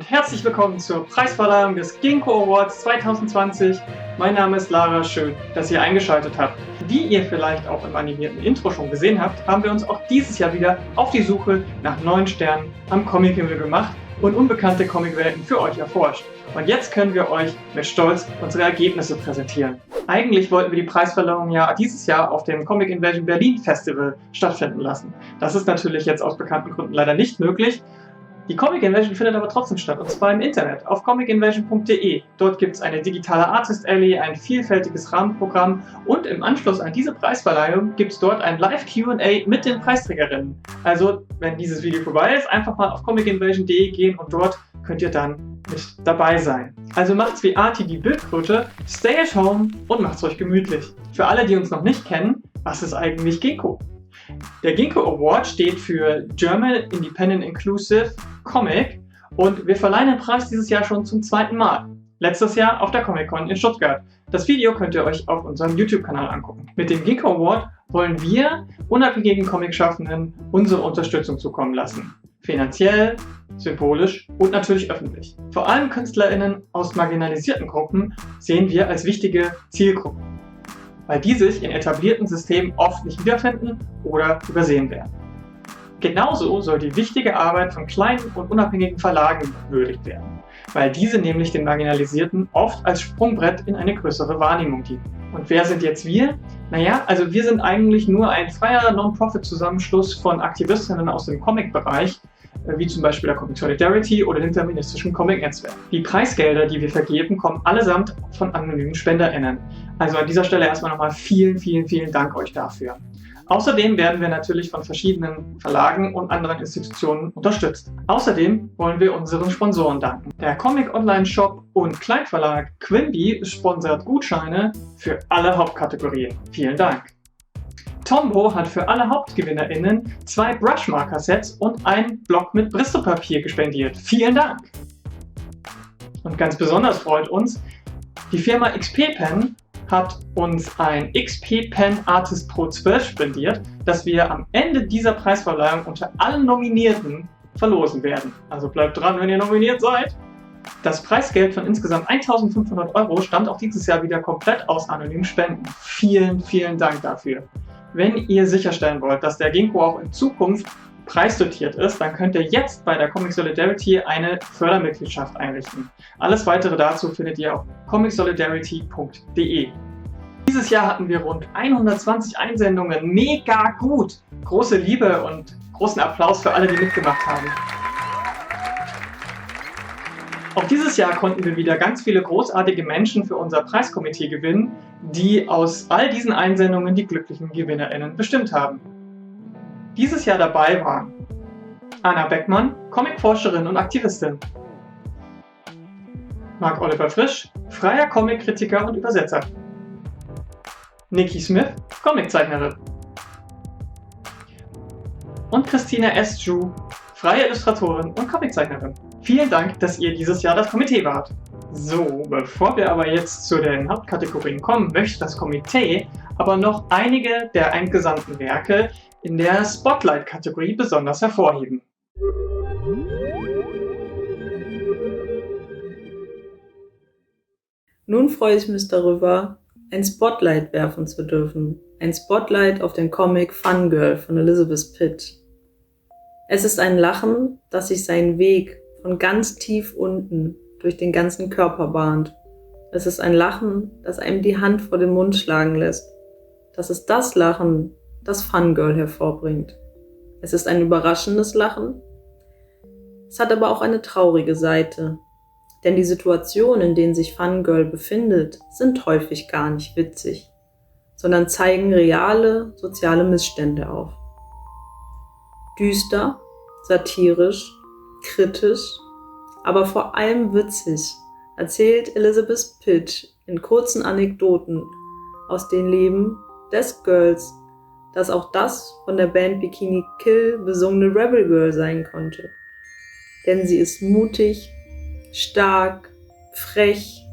und herzlich willkommen zur Preisverleihung des Ginkgo Awards 2020. Mein Name ist Lara, schön, dass ihr eingeschaltet habt. Wie ihr vielleicht auch im animierten Intro schon gesehen habt, haben wir uns auch dieses Jahr wieder auf die Suche nach neuen Sternen am Comichimmel gemacht und unbekannte Comicwelten für euch erforscht. Und jetzt können wir euch mit Stolz unsere Ergebnisse präsentieren. Eigentlich wollten wir die Preisverleihung ja dieses Jahr auf dem Comic Invasion Berlin Festival stattfinden lassen. Das ist natürlich jetzt aus bekannten Gründen leider nicht möglich. Die Comic Invasion findet aber trotzdem statt, und zwar im Internet, auf comicinvasion.de. Dort gibt es eine digitale Artist Alley, ein vielfältiges Rahmenprogramm und im Anschluss an diese Preisverleihung gibt es dort ein Live Q&A mit den Preisträgerinnen. Also, wenn dieses Video vorbei ist, einfach mal auf comicinvasion.de gehen und dort könnt ihr dann mit dabei sein. Also macht's wie Arti die Bildkröte, stay at home und macht's euch gemütlich. Für alle, die uns noch nicht kennen, was ist eigentlich Ginkgo? Der Ginkgo Award steht für German Independent Inclusive Comic und wir verleihen den Preis dieses Jahr schon zum zweiten Mal. Letztes Jahr auf der Comic-Con in Stuttgart. Das Video könnt ihr euch auf unserem YouTube-Kanal angucken. Mit dem Ginkgo Award wollen wir unabhängigen Comic-Schaffenden unsere Unterstützung zukommen lassen. Finanziell, symbolisch und natürlich öffentlich. Vor allem KünstlerInnen aus marginalisierten Gruppen sehen wir als wichtige Zielgruppen, weil die sich in etablierten Systemen oft nicht wiederfinden oder übersehen werden. Genauso soll die wichtige Arbeit von kleinen und unabhängigen Verlagen gewürdigt werden, weil diese nämlich den Marginalisierten oft als Sprungbrett in eine größere Wahrnehmung dienen. Und wer sind jetzt wir? Naja, also wir sind eigentlich nur ein freier Non-Profit-Zusammenschluss von Aktivistinnen aus dem Comic-Bereich, wie zum Beispiel der Comic Solidarity oder dem feministischen Comic-Netzwerk. Die Preisgelder, die wir vergeben, kommen allesamt von anonymen SpenderInnen. Also an dieser Stelle erstmal nochmal vielen Dank euch dafür. Außerdem werden wir natürlich von verschiedenen Verlagen und anderen Institutionen unterstützt. Außerdem wollen wir unseren Sponsoren danken. Der Comic-Online-Shop und Kleinverlag Quimby sponsert Gutscheine für alle Hauptkategorien. Vielen Dank! Tombow hat für alle HauptgewinnerInnen 2 Brushmarker-Sets und einen Block mit Bristol-Papier gespendiert. Vielen Dank! Und ganz besonders freut uns, die Firma XP Pen hat uns ein XP Pen Artist Pro 12 spendiert, das wir am Ende dieser Preisverleihung unter allen Nominierten verlosen werden. Also bleibt dran, wenn ihr nominiert seid! Das Preisgeld von insgesamt 1.500 € stammt auch dieses Jahr wieder komplett aus anonymen Spenden. Vielen Dank dafür! Wenn ihr sicherstellen wollt, dass der Ginkgo auch in Zukunft preisdotiert ist, dann könnt ihr jetzt bei der Comic Solidarity eine Fördermitgliedschaft einrichten. Alles weitere dazu findet ihr auf comicsolidarity.de. Dieses Jahr hatten wir rund 120 Einsendungen. Mega gut! Große Liebe und großen Applaus für alle, die mitgemacht haben. Auch dieses Jahr konnten wir wieder ganz viele großartige Menschen für unser Preiskomitee gewinnen, die aus all diesen Einsendungen die glücklichen GewinnerInnen bestimmt haben. Dieses Jahr dabei waren Anna Beckmann, Comicforscherin und Aktivistin, Marc-Oliver Frisch, freier Comickritiker und Übersetzer, Nikki Smith, Comiczeichnerin und Christina S. Ju, freie Illustratorin und Comiczeichnerin. Vielen Dank, dass ihr dieses Jahr das Komitee wart. So, bevor wir aber jetzt zu den Hauptkategorien kommen, möchte das Komitee aber noch einige der eingesandten Werke in der Spotlight-Kategorie besonders hervorheben. Nun freue ich mich darüber, ein Spotlight werfen zu dürfen. Ein Spotlight auf den Comic Fangirl von Elizabeth Pitt. Es ist ein Lachen, das sich seinen Weg von ganz tief unten durch den ganzen Körper bahnt. Es ist ein Lachen, das einem die Hand vor den Mund schlagen lässt. Das ist das Lachen, das Fangirl hervorbringt. Es ist ein überraschendes Lachen. Es hat aber auch eine traurige Seite. Denn die Situationen, in denen sich Fangirl befindet, sind häufig gar nicht witzig, sondern zeigen reale soziale Missstände auf. Düster, satirisch, kritisch, aber vor allem witzig erzählt Elizabeth Pitt in kurzen Anekdoten aus dem Leben des Girls, das auch das von der Band Bikini Kill besungene Rebel Girl sein konnte. Denn sie ist mutig, stark, frech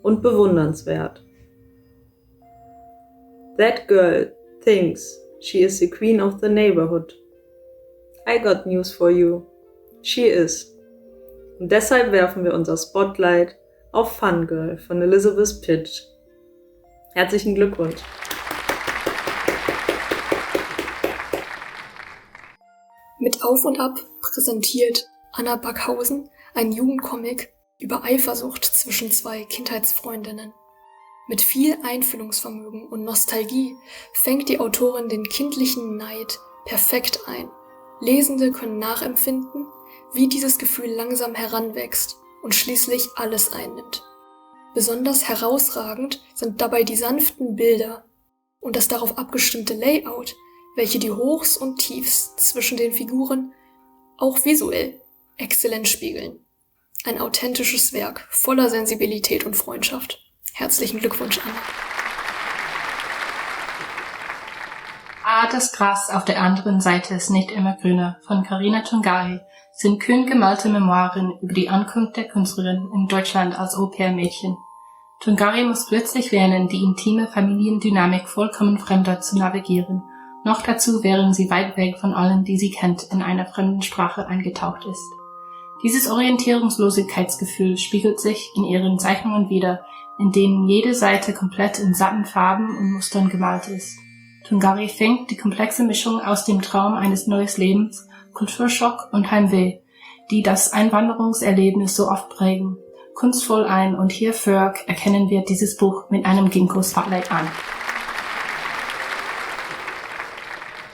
und bewundernswert. That girl thinks she is the queen of the neighborhood. I got news for you. She is. Und deshalb werfen wir unser Spotlight auf Fangirl von Elizabeth Pitt. Herzlichen Glückwunsch! Mit Auf und Ab präsentiert Anna Backhausen einen Jugendcomic über Eifersucht zwischen zwei Kindheitsfreundinnen. Mit viel Einfühlungsvermögen und Nostalgie fängt die Autorin den kindlichen Neid perfekt ein. Lesende können nachempfinden, wie dieses Gefühl langsam heranwächst und schließlich alles einnimmt. Besonders herausragend sind dabei die sanften Bilder und das darauf abgestimmte Layout, welche die Hochs und Tiefs zwischen den Figuren auch visuell exzellent spiegeln. Ein authentisches Werk voller Sensibilität und Freundschaft. Herzlichen Glückwunsch, Anna. Das Gras auf der anderen Seite ist nicht immer grüner von Carina Tungari sind kühn gemalte Memoiren über die Ankunft der Künstlerin in Deutschland als Au-pair-Mädchen. Tungari muss plötzlich lernen, die intime Familiendynamik vollkommen Fremder zu navigieren. Noch dazu, während sie weit weg von allen, die sie kennt, in einer fremden Sprache eingetaucht ist. Dieses Orientierungslosigkeitsgefühl spiegelt sich in ihren Zeichnungen wider, in denen jede Seite komplett in satten Farben und Mustern gemalt ist. Tungari fängt die komplexe Mischung aus dem Traum eines neuen Lebens, Kulturschock und Heimweh, die das Einwanderungserlebnis so oft prägen, kunstvoll ein und hierfür erkennen wir dieses Buch mit einem Ginkgo-Spotlight an.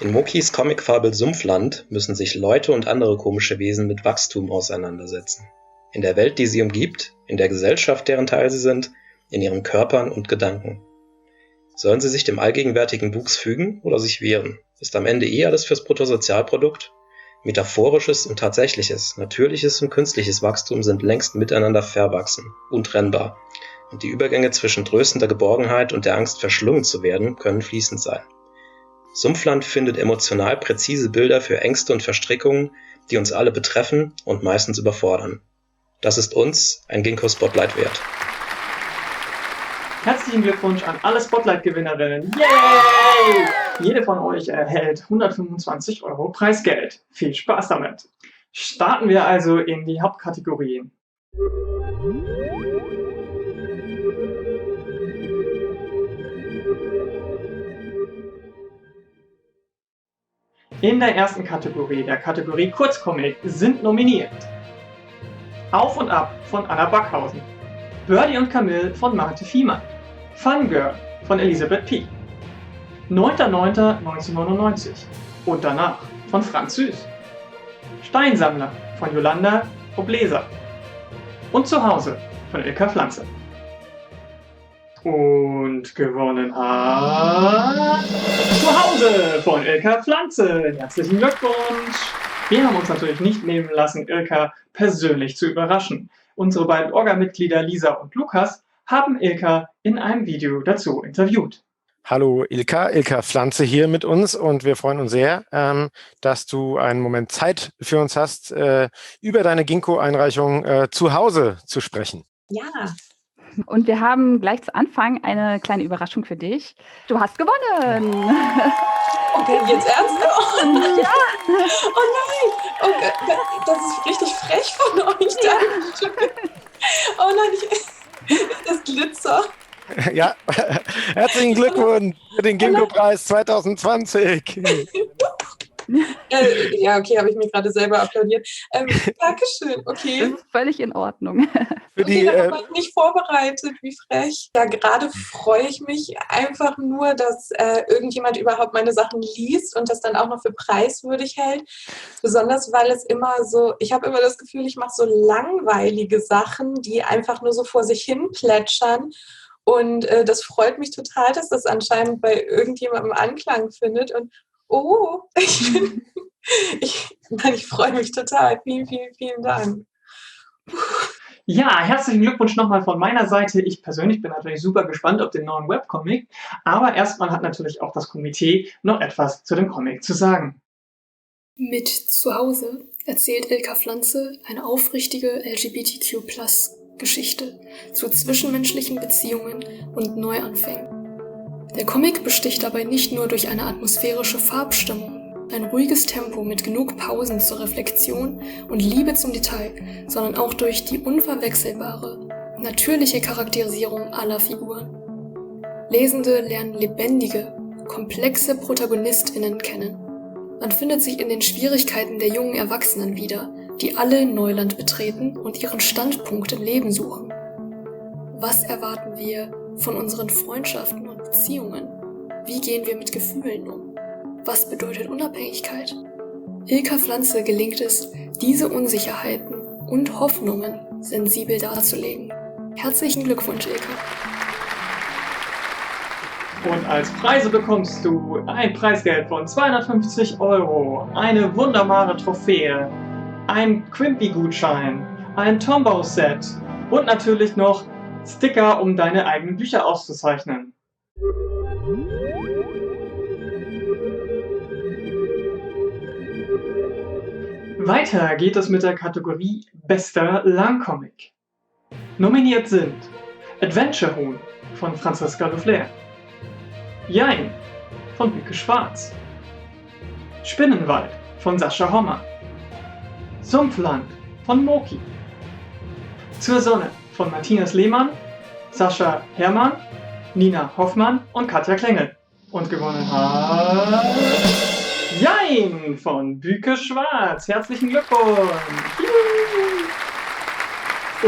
In Mokis Comicfabel Sumpfland müssen sich Leute und andere komische Wesen mit Wachstum auseinandersetzen. In der Welt, die sie umgibt, in der Gesellschaft, deren Teil sie sind, in ihren Körpern und Gedanken. Sollen sie sich dem allgegenwärtigen Wuchs fügen oder sich wehren? Ist am Ende alles fürs Bruttosozialprodukt? Metaphorisches und tatsächliches, natürliches und künstliches Wachstum sind längst miteinander verwachsen, untrennbar. Und die Übergänge zwischen tröstender Geborgenheit und der Angst, verschlungen zu werden, können fließend sein. Sumpfland findet emotional präzise Bilder für Ängste und Verstrickungen, die uns alle betreffen und meistens überfordern. Das ist uns ein Ginkgo-Spotlight wert. Herzlichen Glückwunsch an alle Spotlight-Gewinnerinnen. Yay! Jede von euch erhält 125 € Preisgeld. Viel Spaß damit! Starten wir also in die Hauptkategorien. In der ersten Kategorie, der Kategorie Kurzcomic, sind nominiert Auf und Ab von Anna Backhausen, Birdie und Camille von Marte Fiemann, Fangirl von Elizabeth Pitt, 9.9.1999 und danach von Franz Süß, Steinsammler von Jolanda Obleser und Zuhause von Ilka Pflanze. Und gewonnen hat Zuhause von Ilka Pflanze. Herzlichen Glückwunsch! Wir haben uns natürlich nicht nehmen lassen, Ilka persönlich zu überraschen. Unsere beiden Orga-Mitglieder Lisa und Lukas haben Ilka in einem Video dazu interviewt. Hallo Ilka Pflanze hier mit uns und wir freuen uns sehr, dass du einen Moment Zeit für uns hast, über deine Ginkgo-Einreichung zu Hause zu sprechen. Ja, und wir haben gleich zu Anfang eine kleine Überraschung für dich. Du hast gewonnen! Okay, jetzt ernsthaft? Ja! Oh nein! Oh, das ist richtig frech von euch. Ja. Oh nein, das Glitzer. Ja, herzlichen Glückwunsch für den Ginkgo-Preis 2020. Ja, okay, habe ich mir gerade selber applaudiert. Dankeschön, okay. Das ist völlig in Ordnung. Da war ich nicht vorbereitet, wie frech. Ja, gerade freue ich mich einfach nur, dass irgendjemand überhaupt meine Sachen liest und das dann auch noch für preiswürdig hält. Besonders, weil es immer so, ich habe immer das Gefühl, ich mache so langweilige Sachen, die einfach nur so vor sich hin plätschern. Und das freut mich total, dass das anscheinend bei irgendjemandem Anklang findet. Und ich freue mich total. Vielen, vielen, vielen Dank. Ja, herzlichen Glückwunsch nochmal von meiner Seite. Ich persönlich bin natürlich super gespannt auf den neuen Webcomic. Aber erstmal hat natürlich auch das Komitee noch etwas zu dem Comic zu sagen. Mit Zuhause erzählt Ilka Pflanze eine aufrichtige LGBTQ+-Geschichte zu zwischenmenschlichen Beziehungen und Neuanfängen. Der Comic besticht dabei nicht nur durch eine atmosphärische Farbstimmung, Ein ruhiges Tempo mit genug Pausen zur Reflexion und Liebe zum Detail, sondern auch durch die unverwechselbare, natürliche Charakterisierung aller Figuren. Lesende lernen lebendige, komplexe ProtagonistInnen kennen. Man findet sich in den Schwierigkeiten der jungen Erwachsenen wieder, die alle Neuland betreten und ihren Standpunkt im Leben suchen. Was erwarten wir von unseren Freundschaften und Beziehungen? Wie gehen wir mit Gefühlen um? Was bedeutet Unabhängigkeit? Ilka Pflanze gelingt es, diese Unsicherheiten und Hoffnungen sensibel darzulegen. Herzlichen Glückwunsch, Ilka. Und als Preise bekommst du ein Preisgeld von 250 €, eine wunderbare Trophäe, ein Quimpy-Gutschein, ein Tombow-Set und natürlich noch Sticker, um deine eigenen Bücher auszuzeichnen. Weiter geht es mit der Kategorie Bester Langcomic. Nominiert sind Adventure Huhn von Franziska Duflair, Jein von Büke Schwarz, Spinnenwald von Sascha Hommer, Sumpfland von Moki, Zur Sonne von Matthias Lehmann, Sascha Herrmann, Nina Hoffmann und Katja Klengel. Und gewonnen hat Jein von Büke Schwarz. Herzlichen Glückwunsch! Juhu.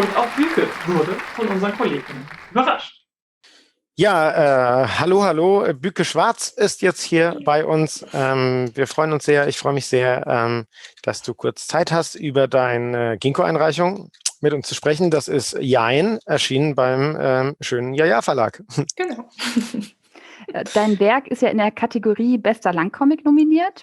Und auch Büke wurde von unseren Kollegen überrascht. Ja, hallo. Büke Schwarz ist jetzt hier bei uns. Wir freuen uns sehr, ich freue mich sehr, dass du kurz Zeit hast, über deine Ginkgo-Einreichung mit uns zu sprechen. Das ist Jein, erschienen beim schönen Jaja Verlag. Genau. Dein Werk ist ja in der Kategorie Bester Langcomic nominiert.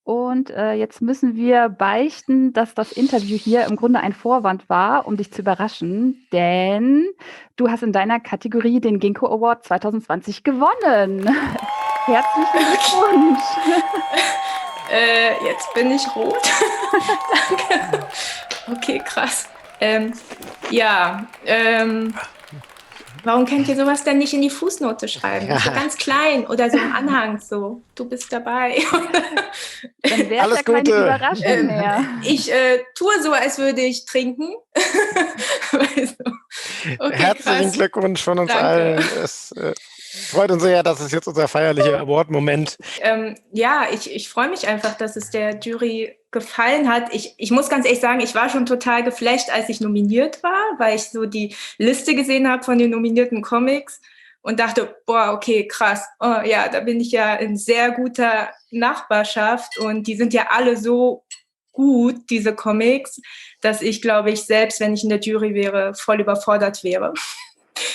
Und jetzt müssen wir beichten, dass das Interview hier im Grunde ein Vorwand war, um dich zu überraschen, denn du hast in deiner Kategorie den Ginkgo Award 2020 gewonnen. Herzlichen Glückwunsch. Jetzt bin ich rot. Danke. Okay, krass. Warum könnt ihr sowas denn nicht in die Fußnote schreiben? So ganz klein oder so im Anhang, so, du bist dabei. Dann wäre es ja keine Überraschung mehr. Ich tue so, als würde ich trinken. Okay, herzlichen Glückwunsch von uns allen. Es freut uns sehr, das ist jetzt unser feierlicher Award-Moment. Ich freue mich einfach, dass es der Jury gefallen hat. Ich muss ganz ehrlich sagen, ich war schon total geflasht, als ich nominiert war, weil ich so die Liste gesehen habe von den nominierten Comics und dachte, boah, okay, krass. Oh, ja, da bin ich ja in sehr guter Nachbarschaft und die sind ja alle so gut, diese Comics, dass ich, glaube ich, selbst wenn ich in der Jury wäre, voll überfordert wäre,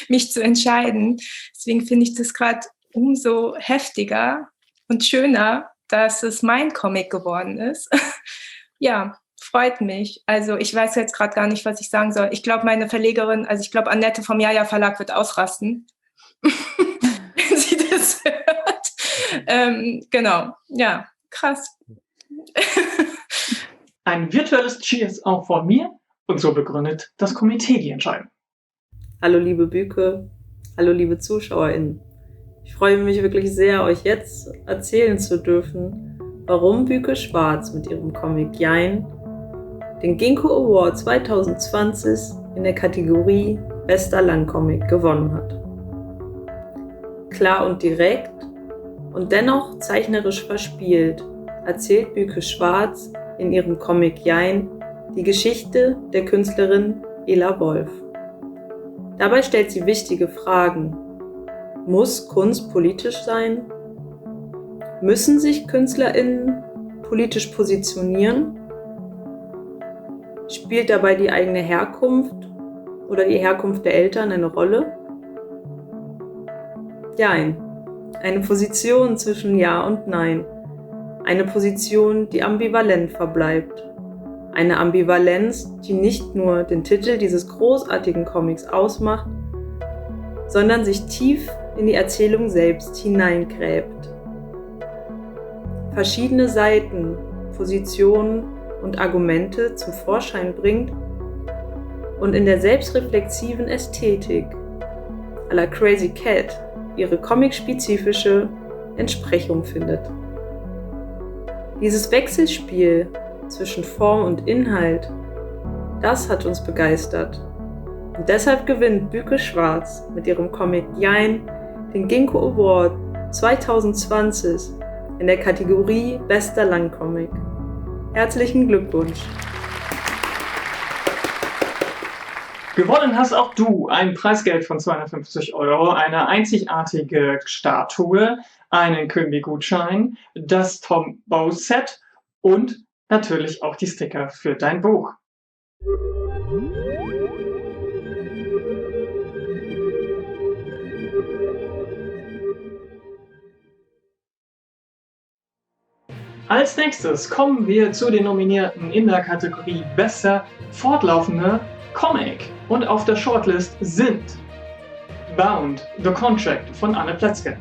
mich zu entscheiden. Deswegen finde ich das gerade umso heftiger und schöner, dass es mein Comic geworden ist. Ja, freut mich. Also ich weiß jetzt gerade gar nicht, was ich sagen soll. Ich glaube, meine Verlegerin, also ich glaube, Annette vom Jaja Verlag wird ausrasten, wenn sie das hört. Genau, ja, krass. Ein virtuelles Cheers auch von mir und so begründet das Komitee die Entscheidung. Hallo liebe Büke, hallo liebe ZuschauerInnen. Ich freue mich wirklich sehr, euch jetzt erzählen zu dürfen, warum Büke Schwarz mit ihrem Comic Jein den Ginkgo Award 2020 in der Kategorie Bester Langcomic gewonnen hat. Klar und direkt und dennoch zeichnerisch verspielt erzählt Büke Schwarz in ihrem Comic Jein die Geschichte der Künstlerin Ela Wolf. Dabei stellt sie wichtige Fragen. Muss Kunst politisch sein? Müssen sich KünstlerInnen politisch positionieren? Spielt dabei die eigene Herkunft oder die Herkunft der Eltern eine Rolle? Jein. Eine Position zwischen Ja und Nein. Eine Position, die ambivalent verbleibt. Eine Ambivalenz, die nicht nur den Titel dieses großartigen Comics ausmacht, sondern sich tief in die Erzählung selbst hineingräbt. Verschiedene Seiten, Positionen und Argumente zum Vorschein bringt und in der selbstreflexiven Ästhetik à la Crazy Cat ihre comic-spezifische Entsprechung findet. Dieses Wechselspiel zwischen Form und Inhalt, das hat uns begeistert. Und deshalb gewinnt Büke Schwarz mit ihrem Comic Jein den Ginkgo Award 2020 in der Kategorie Bester Langcomic. Herzlichen Glückwunsch! Gewonnen hast auch du ein Preisgeld von 250 €, eine einzigartige Statue, einen Kümbi-Gutschein, das Tom Bowes Set und natürlich auch die Sticker für dein Buch. Als nächstes kommen wir zu den Nominierten in der Kategorie Bester fortlaufende Comic. Und auf der Shortlist sind Bound, The Contract von Anne Pletzke,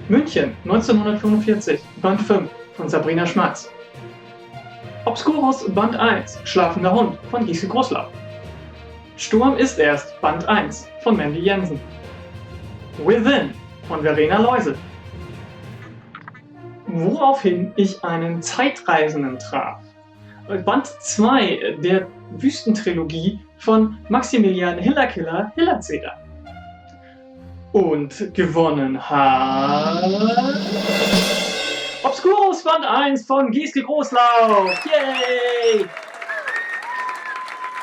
München 1945, Band 5 von Sabrina Schmalz, Obscurus Band 1, Schlafender Hund von Giske Großlau, Sturm ist erst Band 1 von Mandy Jensen, Within von Verena Leusel, woraufhin ich einen Zeitreisenden traf. Band 2 der Wüstentrilogie von Maximilian Hillerkiller Hillerzeder. Und gewonnen hat Obscurus Band 1 von Gieske Großlauf. Yay!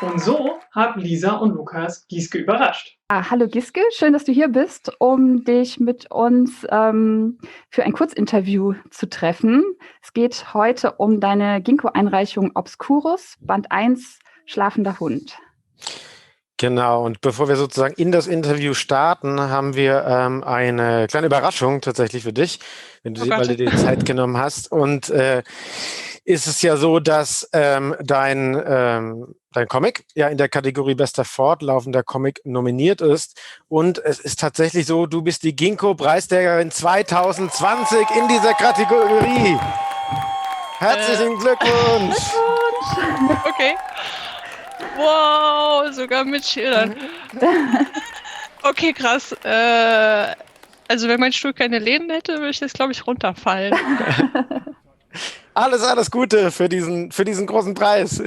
Und so haben Lisa und Lukas Gieske überrascht. Hallo Giske, schön, dass du hier bist, um dich mit uns für ein Kurzinterview zu treffen. Es geht heute um deine Ginkgo-Einreichung Obscurus, Band 1, Schlafender Hund. Genau, und bevor wir sozusagen in das Interview starten, haben wir eine kleine Überraschung tatsächlich für dich, wenn du weil du dir die Zeit genommen hast. Und ist es ja so, dass dein Comic ja in der Kategorie Bester fortlaufender Comic nominiert ist. Und es ist tatsächlich so, du bist die Ginkgo-Preisträgerin 2020 in dieser Kategorie. Herzlichen Glückwunsch! Okay. Wow, sogar mit Schildern. Okay, krass. Also wenn mein Stuhl keine Lehnen hätte, würde ich jetzt, glaube ich, runterfallen. Alles Gute für diesen großen Preis.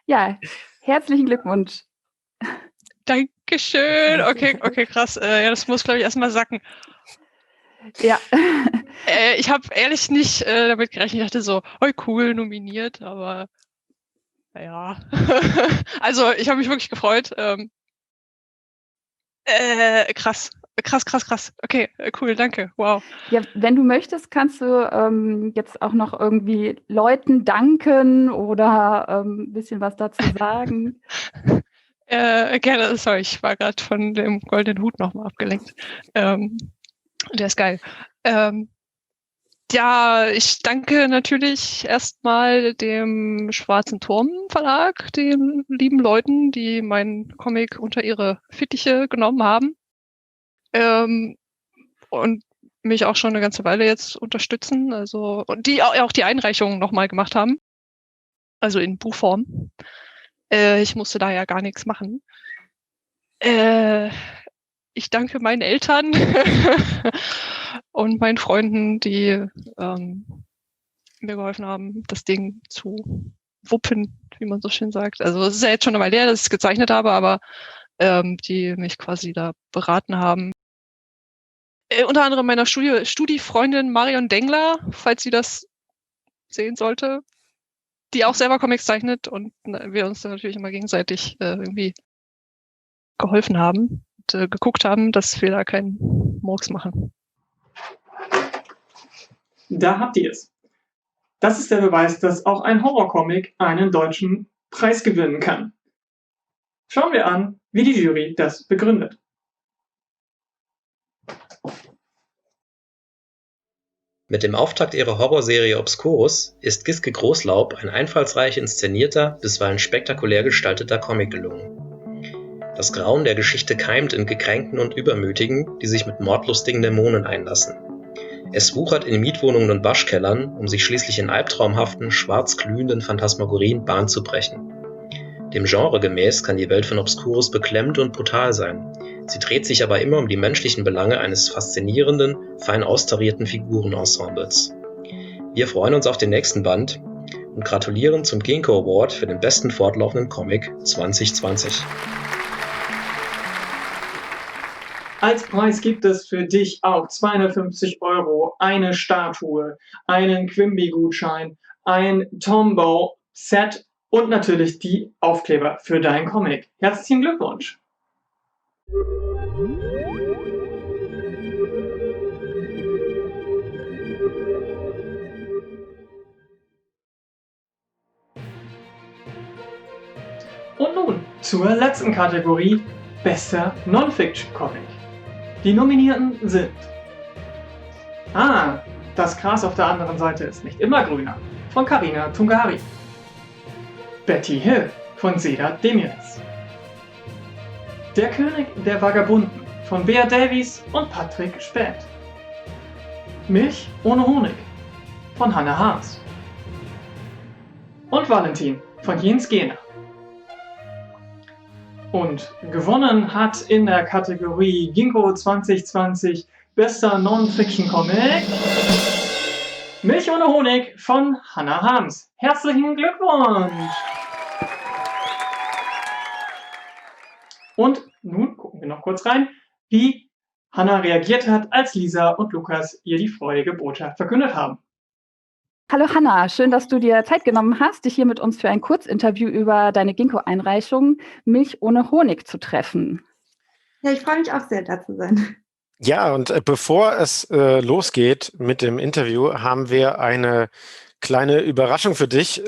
Ja, herzlichen Glückwunsch. Dankeschön. Okay, krass. Ja, das muss, glaube ich, erstmal sacken. Ja. Ich habe ehrlich nicht damit gerechnet. Ich dachte so, oh cool, nominiert, aber ja. Also ich habe mich wirklich gefreut. Krass. Okay, cool, danke. Wow. Ja, wenn du möchtest, kannst du jetzt auch noch irgendwie Leuten danken oder ein bisschen was dazu sagen. Gerne, sorry, ich war gerade von dem goldenen Hut nochmal abgelenkt. Der ist geil. Ja, ich danke natürlich erstmal dem Schwarzen Turm Verlag, den lieben Leuten, die meinen Comic unter ihre Fittiche genommen haben. Und mich auch schon eine ganze Weile jetzt unterstützen, also und die auch die Einreichungen nochmal gemacht haben, also in Buchform. Ich musste da ja gar nichts machen. Ich danke meinen Eltern und meinen Freunden, die mir geholfen haben, das Ding zu wuppen, wie man so schön sagt. Also es ist ja jetzt schon eine Weile her, dass ich es gezeichnet habe, aber die mich quasi da beraten haben. Unter anderem meiner Studi-Freundin Marion Dengler, falls sie das sehen sollte, die auch selber Comics zeichnet und wir uns dann natürlich immer gegenseitig irgendwie geholfen haben und geguckt haben, dass wir da keinen Murks machen. Da habt ihr es. Das ist der Beweis, dass auch ein Horrorcomic einen deutschen Preis gewinnen kann. Schauen wir an, wie die Jury das begründet. Mit dem Auftakt ihrer Horrorserie Obscurus ist Giske Großlaub ein einfallsreich inszenierter, bisweilen spektakulär gestalteter Comic gelungen. Das Grauen der Geschichte keimt in Gekränkten und Übermütigen, die sich mit mordlustigen Dämonen einlassen. Es wuchert in Mietwohnungen und Waschkellern, um sich schließlich in albtraumhaften, schwarz glühenden Phantasmagorien Bahn zu brechen. Dem Genre gemäß kann die Welt von Obscurus beklemmend und brutal sein. Sie dreht sich aber immer um die menschlichen Belange eines faszinierenden, fein austarierten Figurenensembles. Wir freuen uns auf den nächsten Band und gratulieren zum Ginkgo Award für den besten fortlaufenden Comic 2020. Als Preis gibt es für dich auch 250 €, eine Statue, einen Quimby-Gutschein, ein Tombow-Set und natürlich die Aufkleber für deinen Comic. Herzlichen Glückwunsch! Und nun zur letzten Kategorie, bester Non-Fiction-Comic. Die Nominierten sind Das Gras auf der anderen Seite ist nicht immer grüner von Carina Tungari, Betty Hill von Seda Demirez, Der König der Vagabunden von Bea Davies und Patrick Späth, Milch ohne Honig von Hannah Harms und Valentin von Jens Gehner. Und gewonnen hat in der Kategorie Ginkgo 2020 bester Non-Fiction-Comic Milch ohne Honig von Hannah Harms. Herzlichen Glückwunsch! Und nun gucken wir noch kurz rein, wie Hannah reagiert hat, als Lisa und Lukas ihr die freudige Botschaft verkündet haben. Hallo Hannah, schön, dass du dir Zeit genommen hast, dich hier mit uns für ein Kurzinterview über deine Ginkgo-Einreichung Milch ohne Honig zu treffen. Ja, ich freue mich auch sehr, da zu sein. Ja, und bevor es losgeht mit dem Interview, haben wir eine kleine Überraschung für dich.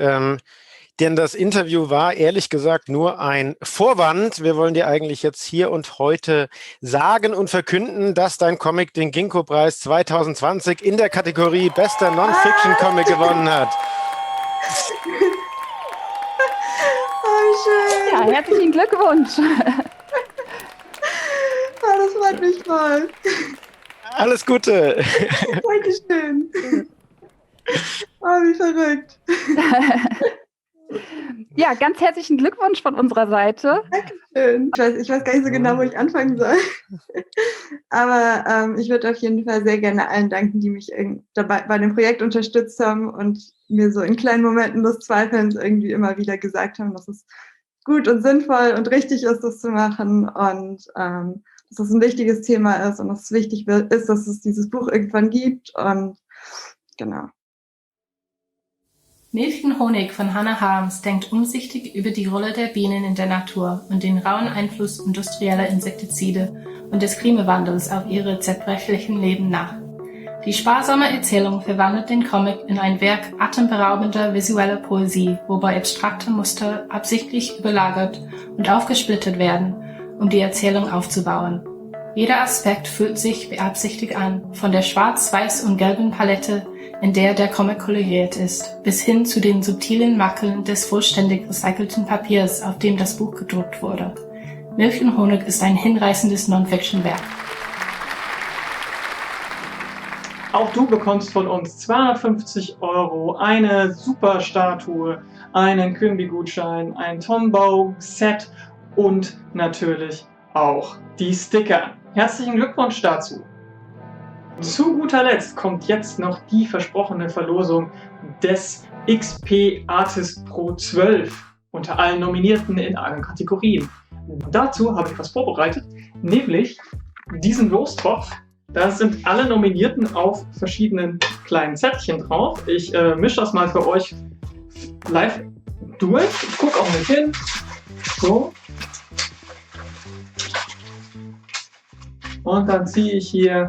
Denn das Interview war ehrlich gesagt nur ein Vorwand. Wir wollen dir eigentlich jetzt hier und heute sagen und verkünden, dass dein Comic den Ginkgo-Preis 2020 in der Kategorie Bester Non-Fiction-Comic gewonnen hat. Oh, schön. Ja, herzlichen Glückwunsch. Oh, das freut mich voll. Alles Gute. Dankeschön. Oh, wie verrückt. Ja, ganz herzlichen Glückwunsch von unserer Seite. Dankeschön. Ich weiß gar nicht so genau, wo ich anfangen soll. Aber ich würde auf jeden Fall sehr gerne allen danken, die mich dabei bei dem Projekt unterstützt haben und mir so in kleinen Momenten des Zweifelns irgendwie immer wieder gesagt haben, dass es gut und sinnvoll und richtig ist, das zu machen und dass es ein wichtiges Thema ist und dass es wichtig ist, dass es dieses Buch irgendwann gibt und genau. Milch und Honig von Hannah Harms denkt umsichtig über die Rolle der Bienen in der Natur und den rauen Einfluss industrieller Insektizide und des Klimawandels auf ihre zerbrechlichen Leben nach. Die sparsame Erzählung verwandelt den Comic in ein Werk atemberaubender visueller Poesie, wobei abstrakte Muster absichtlich überlagert und aufgesplittet werden, um die Erzählung aufzubauen. Jeder Aspekt fühlt sich beabsichtigt an, von der schwarz-weiß und gelben Palette, in der der Comic koloriert ist, bis hin zu den subtilen Makeln des vollständig recycelten Papiers, auf dem das Buch gedruckt wurde. Milch und Honig ist ein hinreißendes Non-Fiction-Werk. Auch du bekommst von uns 250 €, eine Superstatue, einen Quimby-Gutschein, ein Tombow-Set und natürlich auch die Sticker. Herzlichen Glückwunsch dazu! Zu guter Letzt kommt jetzt noch die versprochene Verlosung des XP Artist Pro 12 unter allen Nominierten in allen Kategorien. Dazu habe ich was vorbereitet, nämlich diesen Lostopf. Da sind alle Nominierten auf verschiedenen kleinen Zettelchen drauf. Ich mische das mal für euch live durch. Ich gucke auch nicht hin. So. Und dann ziehe ich hier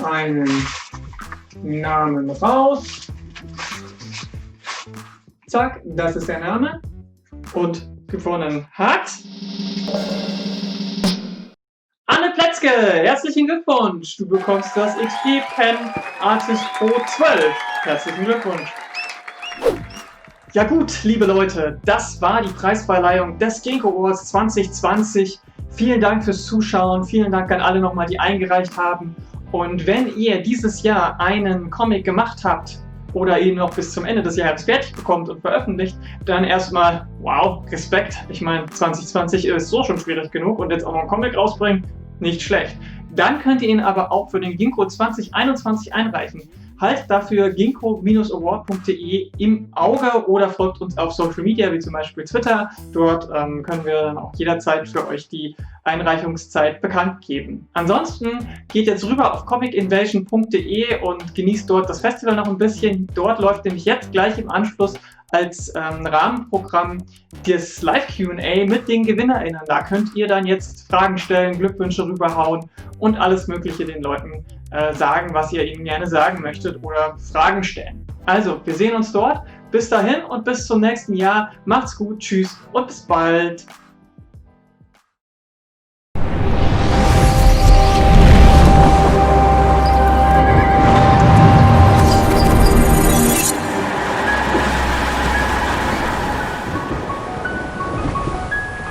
einen Namen raus. Zack, das ist der Name. Und gewonnen hat Anne Pletzke. Herzlichen Glückwunsch. Du bekommst das XP Pen Artist Pro 12. Herzlichen Glückwunsch. Ja gut, liebe Leute, das war die Preisverleihung des Ginkgo Awards 2020. Vielen Dank fürs Zuschauen. Vielen Dank an alle nochmal, die eingereicht haben. Und wenn ihr dieses Jahr einen Comic gemacht habt oder ihn noch bis zum Ende des Jahres fertig bekommt und veröffentlicht, dann erstmal, wow, Respekt. Ich meine, 2020 ist so schon schwierig genug und jetzt auch noch einen Comic rausbringen, nicht schlecht. Dann könnt ihr ihn aber auch für den Ginkgo 2021 einreichen. Haltet dafür ginkgo-award.de im Auge oder folgt uns auf Social Media, wie zum Beispiel Twitter. Dort können wir dann auch jederzeit für euch die Einreichungszeit bekannt geben. Ansonsten geht jetzt rüber auf comicinvasion.de und genießt dort das Festival noch ein bisschen. Dort läuft nämlich jetzt gleich im Anschluss als Rahmenprogramm das Live-Q&A mit den GewinnerInnen. Da könnt ihr dann jetzt Fragen stellen, Glückwünsche rüberhauen und alles Mögliche den Leuten sagen, was ihr ihnen gerne sagen möchtet oder Fragen stellen. Also, wir sehen uns dort. Bis dahin und bis zum nächsten Jahr. Macht's gut, tschüss und bis bald.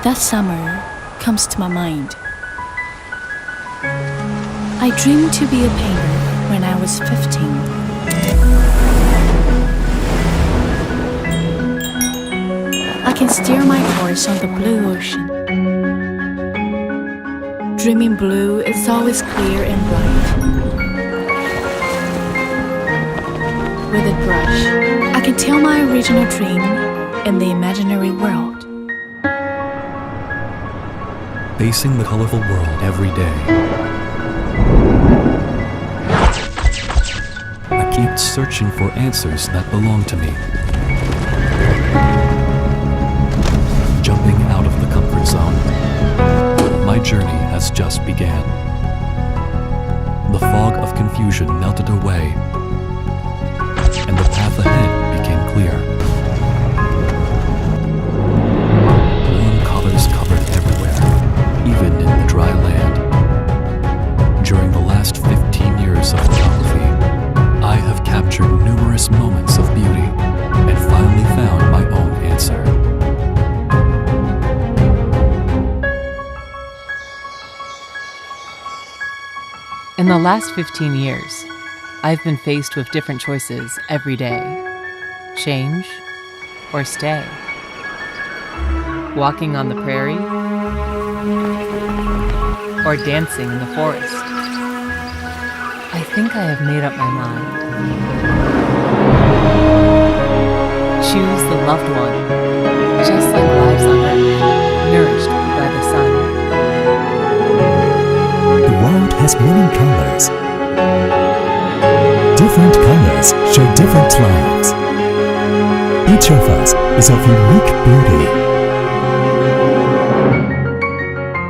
That summer comes to my mind. I dreamed to be a painter when I was 15. I can steer my course on the blue ocean. Dreaming blue is always clear and bright. With a brush, I can tell my original dream in the imaginary world. Facing the colorful world every day. I keep searching for answers that belong to me. Jumping out of the comfort zone. My journey has just began. The fog of confusion melted away, and the path ahead became clear. Warm colors covered everywhere, even in the dry land. During the last 15 years of photography, I have captured numerous moments of beauty and finally found my own answer. In the last 15 years, I've been faced with different choices every day. Change or stay. Walking on the prairie or dancing in the forest. I think I have made up my mind. Choose the loved one, just like lives on earth, nourished by the sun. The world has many colors. Different colors show different lives. Each of us is of unique beauty.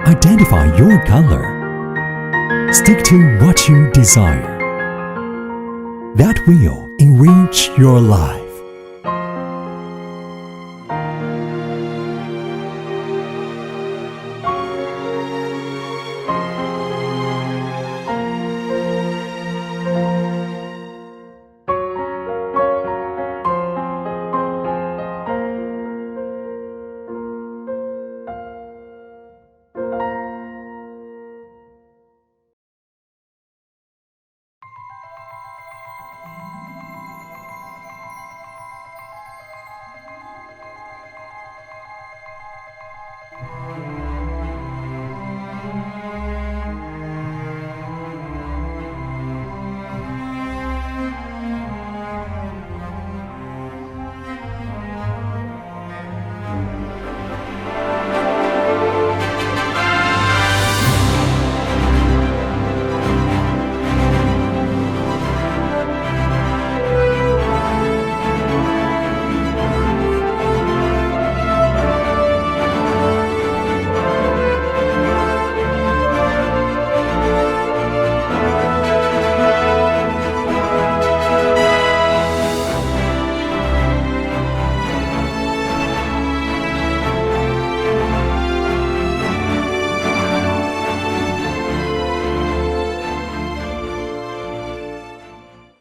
Identify your color. Stick to what you desire. That will enrich your life.